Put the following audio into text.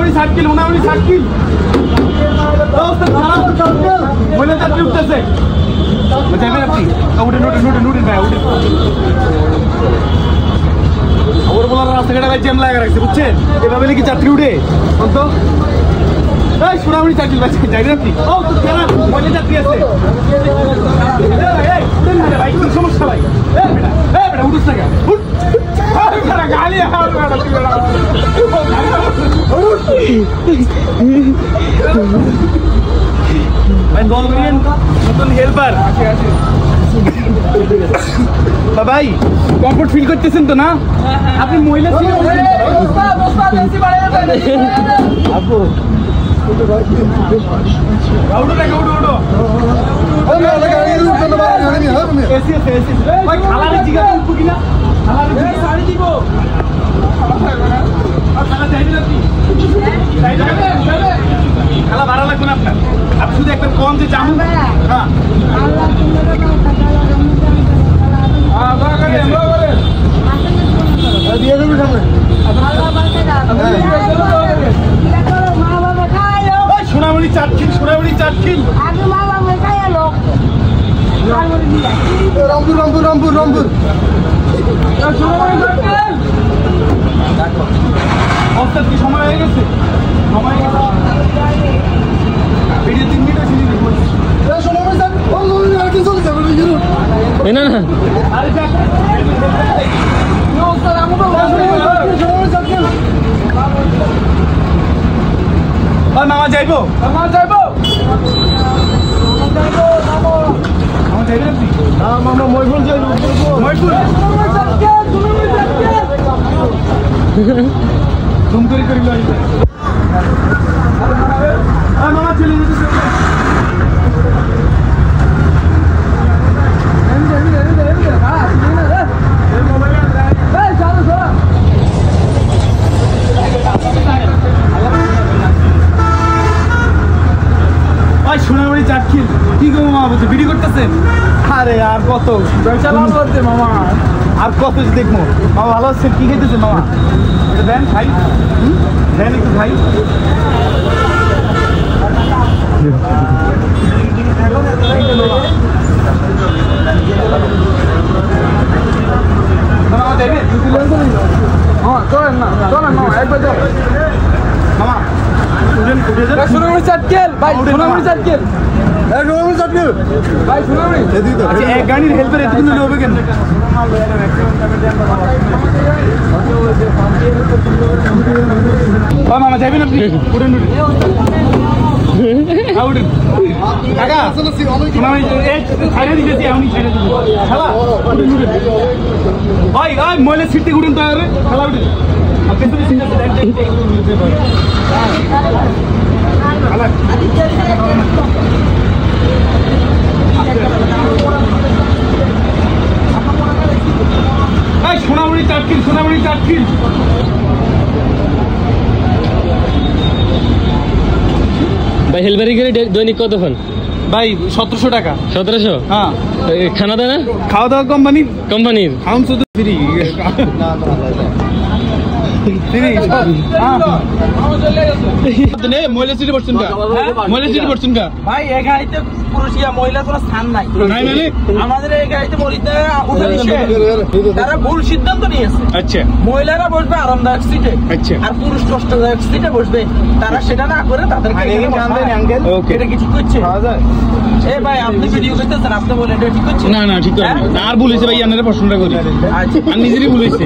সোনামণি circle সোনামণি circle মহিলা যাত্রী উঠতেছে যাবেন আপনি উঠেন উঠেন উঠেন উঠেন ভাই উঠেন ওর বলার রাস্তাঘাটে ভাই জ্যাম লাগা রাখছে বুঝছেন এভাবে কি যাত্রী উঠে তো সোনামণি সার্কেল ভাই যাবেন আপনি ও তো খারাপ মহিলা যাত্রী আছে ভাই কি সমস্যা ভাই বেটা উঠুস না কেন উঠ গালি নতুন হেল্পার ভাই কমফোর্ট ফিল করতেছেন তো না আপনি মহিলা আপু খেলা ভাড়া লাগবে না আপনার আপনি শুধু একটা কম যে জামু দিয়ে দেবো সামনে সোনামণি চাটখিল সোনামণি চাটখিল রংপুর রংপুর রংপুর রংপুর অর্থাৎ কি সময় হয়ে গেছে সময় হয়ে গেছে ভিডিও 3 মিনিট আছে না না আরে যাক মামা যাইবো মামা যাইবো মামা যাইবেন আপনি না মামা ময়পুর যাইবো ময়পুর তুমি করে করে লই মামা চলে যেতে সোনামণি চাটখিল কি গো মামা বলছে ভিডিও করতেছেন আরে আর কত মামা আর কত দেখবো মামা ভালো আছেন কি খেতেছেন মামা এটা দেন ভাই দেন একটু ভাই চলেন না চলেন না একবার মামা সোনামণি চাটখিল ভাই সোনামণি চাটখিল ভাই সোনামণি এক গাড়ির হেল্পার এতদিন হবে কেন মামা যাবেন আপনি উঠেন উঠেন কাকা সোনামণি ছাইড়ে দিতেছি আমি ছাইড়ে দিব খেলা উঠেন উঠেন ভাই মহিলা সিট থেকে উঠেন তো খেলা উঠেন সোনামণি চাটখিল সোনামণি চাটখিল ভাই হেলবারি করে দৈনিক কতক্ষণ ভাই 1700 টাকা 1700 হ্যাঁ খানা দানা খাওয়া দাওয়া কোম্পানির খাউন শুধু ফ্রি মহিলা সিটে পড়ছেন মহিলা সিটে পড়ছেন ভাই এই গাড়িতে পুরুষিয়া মহিলা কোনো স্থান নাই আমাদের এই গাড়িতে তারা ভুল সিদ্ধান্ত নিয়েছে আচ্ছা মহিলারা বসবে আরামদায়ক সিটে আচ্ছা আর পুরুষ কষ্টদায়ক সিটে বসবে তারা সেটা না করে তাদেরকে এটা কিছু করছে এই ভাই আপনি ভিডিও করতেছেন আপনি বলেন এটা ঠিক করছে না ঠিক করে আর বলেছে ভাই আপনারা প্রশ্নটা করি আচ্ছা আর নিজেরই বলেছে